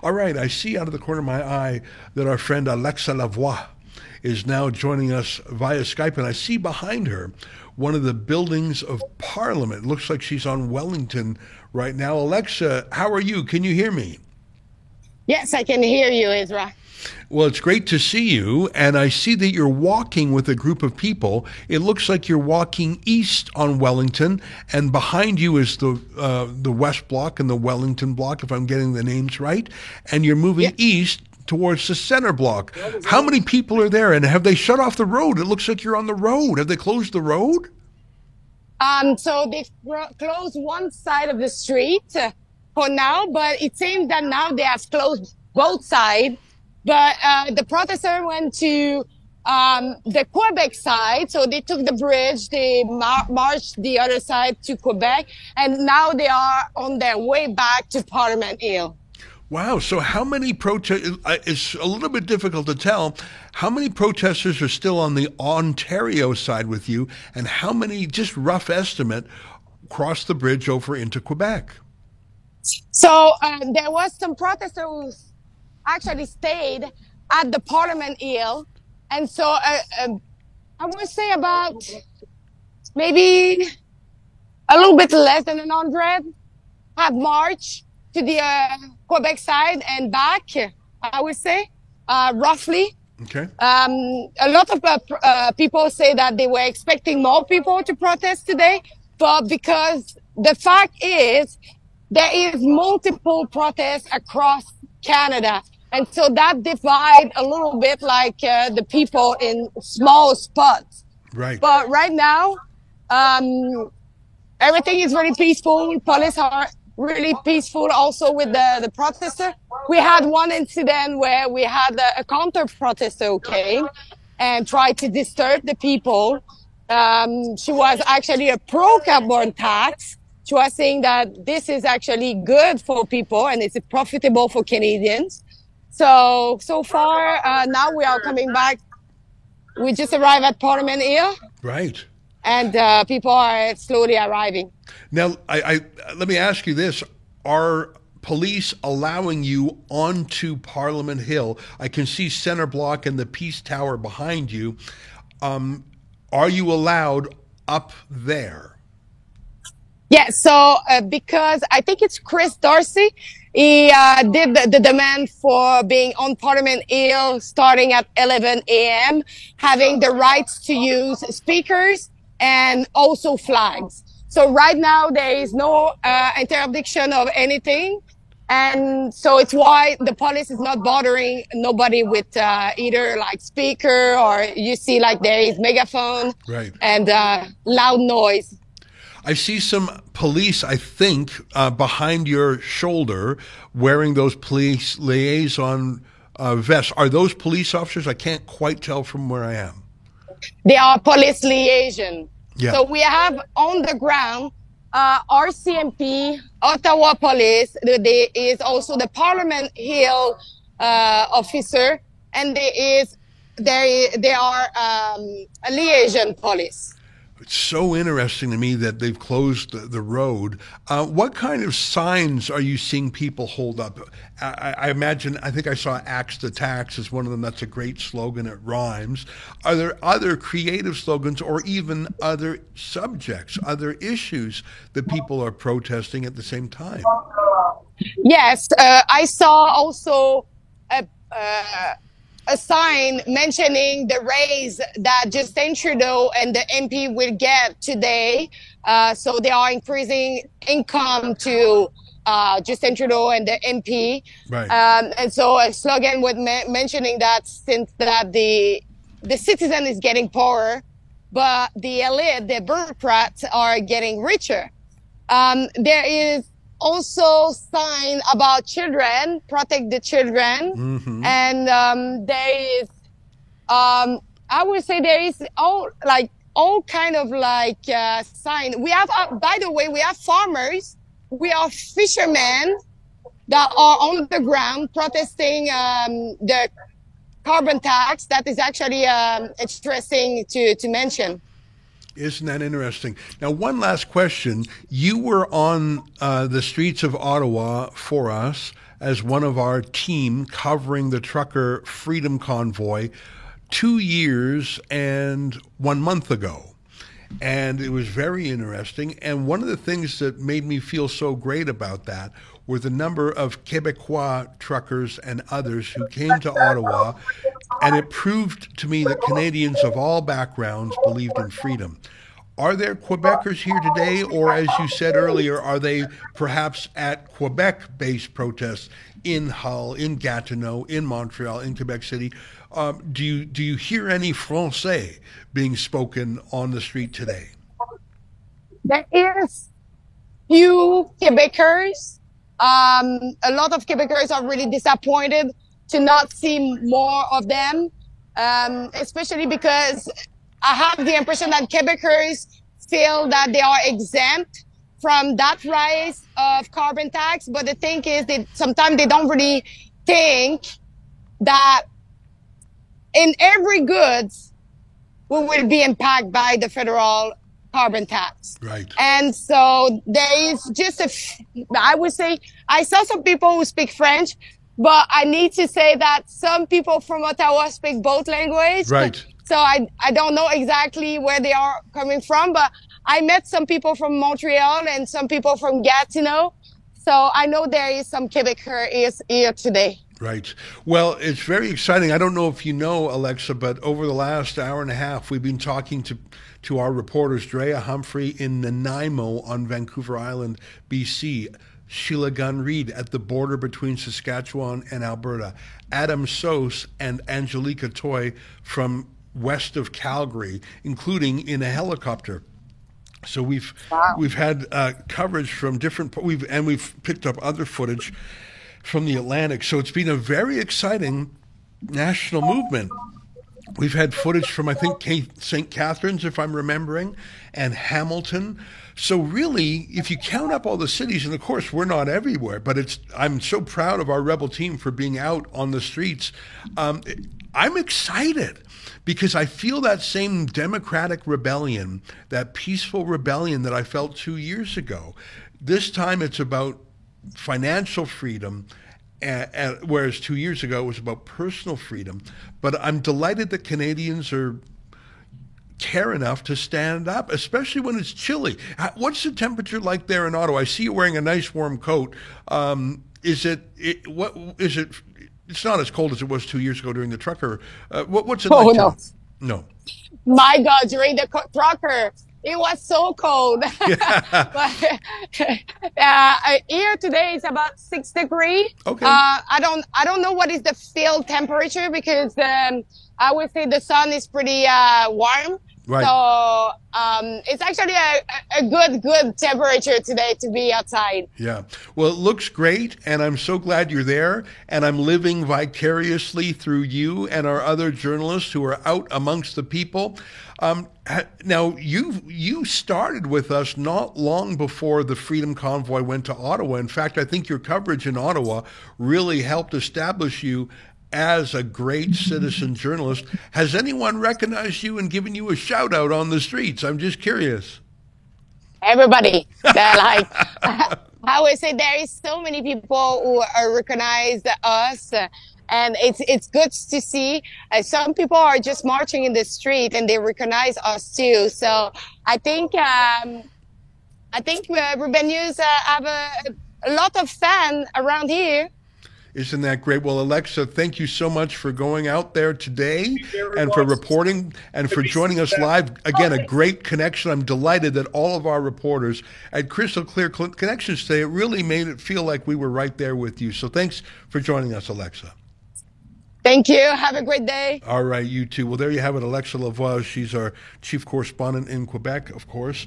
All right, I see out of the corner of my eye that our friend Alexa Lavoie is now joining us via Skype, and I see behind her one of the buildings of Parliament. It looks like she's on Wellington right now. Alexa, how are you? Can you hear me? Yes, I can hear you, Ezra. Well, it's great to see you, and I see that you're walking with a group of people. It looks like you're walking east on Wellington, and behind you is the West Block and the Wellington Block, if I'm getting the names right, and you're moving east towards the center block. How many people are there, and have they shut off the road? It looks like you're on the road. Have they closed the road? So they closed one side of the street for now, but it seems that now they have closed both sides. But the protesters went to the Quebec side, so they took the bridge, they marched the other side to Quebec, and now they are on their way back to Parliament Hill. Wow, so how many protesters, it's a little bit difficult to tell, how many protesters are still on the Ontario side with you, and how many, just rough estimate, crossed the bridge over into Quebec? So there was some protesters who actually stayed at the Parliament Hill. And so I would say about maybe a little bit less than 100 have marched to the Quebec side and back, I would say, roughly. Okay. A lot of people say that they were expecting more people to protest today, but because the fact is there is multiple protests across Canada. And so that divide a little bit like the people in small spots. Right. But right now, everything is very peaceful. Police are really peaceful also with the protester. We had one incident where we had a counter protester who came and tried to disturb the people. She was actually a pro-carbon tax. She was saying that this is actually good for people and it's profitable for Canadians. So far, now we are coming back. We just arrived at Parliament Hill. Right. And people are slowly arriving. Now, I let me ask you this. Are police allowing you onto Parliament Hill? I can see Center Block and the Peace Tower behind you. Are you allowed up there? Yeah, so because I think it's Chris Darcy, he did the demand for being on Parliament Hill starting at 11 a.m., having the rights to use speakers and also flags. So right now there is no interdiction of anything. And so it's why the police is not bothering nobody with either like speaker or you see like there is megaphone and loud noise. I see some police, I think, behind your shoulder wearing those police liaison vests. Are those police officers? I can't quite tell from where I am. They are police liaison. Yeah. So we have on the ground RCMP, Ottawa Police. There is also the Parliament Hill officer, and they are a liaison police. It's so interesting to me that they've closed the road. What kind of signs are you seeing people hold up? I imagine, I think I saw Axe the Tax as one of them. That's a great slogan. It rhymes. Are there other creative slogans or even other subjects, other issues that people are protesting at the same time? Yes, I saw also a sign mentioning the raise that Justin Trudeau and the MP will get today. So they are increasing income to Justin Trudeau and the MP. Right. And so a slogan was mentioning that since that the citizen is getting poorer, but the elite, the bureaucrats are getting richer. There is also sign about children, protect the children. Mm-hmm. And there is, I would say there is all kind of sign. We have, by the way, we have farmers, we have fishermen that are on the ground protesting the carbon tax. That is actually interesting to mention. Isn't that interesting? Now, one last question. You were on the streets of Ottawa for us as one of our team covering the trucker freedom convoy 2 years and 1 month ago. And it was very interesting. And one of the things that made me feel so great about that were the number of Quebecois truckers and others who came to Ottawa. And it proved to me that Canadians of all backgrounds believed in freedom. Are there Quebecers here today, or as you said earlier, are they perhaps at Quebec-based protests in Hull, in Gatineau, in Montreal, in Quebec City? Do you hear any Francais being spoken on the street today? There is few Quebecers. A lot of Quebecers are really disappointed to not see more of them, especially because I have the impression that Quebecers feel that they are exempt from that rise of carbon tax. But the thing is that sometimes they don't really think that in every goods we will be impacted by the federal carbon tax. Right. And so there is just I would say, I saw some people who speak French, but I need to say that some people from Ottawa speak both languages. Right. So I don't know exactly where they are coming from, but I met some people from Montreal and some people from Gatineau. So I know there is some Quebecers here today. Right. Well, it's very exciting. I don't know if you know, Alexa, but over the last hour and a half, we've been talking to our reporters, Drea Humphrey in Nanaimo on Vancouver Island, BC, Sheila Gunn-Reid at the border between Saskatchewan and Alberta, Adam Sos and Angelica Toy from west of Calgary, including in a helicopter. So we've had coverage from different, we've picked up other footage from the Atlantic. So it's been a very exciting national movement. We've had footage from, I think, St. Catharines, if I'm remembering, and Hamilton. So really, if you count up all the cities, and of course we're not everywhere, but I'm so proud of our Rebel team for being out on the streets. I'm excited because I feel that same democratic rebellion, that peaceful rebellion that I felt 2 years ago. This time it's about financial freedom, whereas 2 years ago it was about personal freedom. But I'm delighted that Canadians care enough to stand up, especially when it's chilly. What's the temperature like there in Ottawa? I see you wearing a nice warm coat. It's not as cold as it was 2 years ago during the trucker. What's it like? No. No. My God, during the trucker, it was so cold. Yeah. But here today it's about 6 degrees. Okay. I don't know what is the field temperature because I would say the sun is pretty warm. Right. So it's actually a good temperature today to be outside. Yeah. Well, it looks great, and I'm so glad you're there, and I'm living vicariously through you and our other journalists who are out amongst the people. Now, you started with us not long before the Freedom Convoy went to Ottawa. In fact, I think your coverage in Ottawa really helped establish you as a great citizen journalist. Has anyone recognized you and given you a shout out on the streets? I'm just curious. Everybody. They're like, I would say there is so many people who recognize us. And it's good to see. Some people are just marching in the street and they recognize us too. So I think Rebel News have a lot of fans around here. Isn't that great? Well, Alexa, thank you so much for going out there today and for reporting and for joining us live. Again, a great connection. I'm delighted that all of our reporters had crystal clear connections today. It really made it feel like we were right there with you. So thanks for joining us, Alexa. Thank you. Have a great day. All right, you too. Well, there you have it, Alexa Lavoie. She's our chief correspondent in Quebec, of course.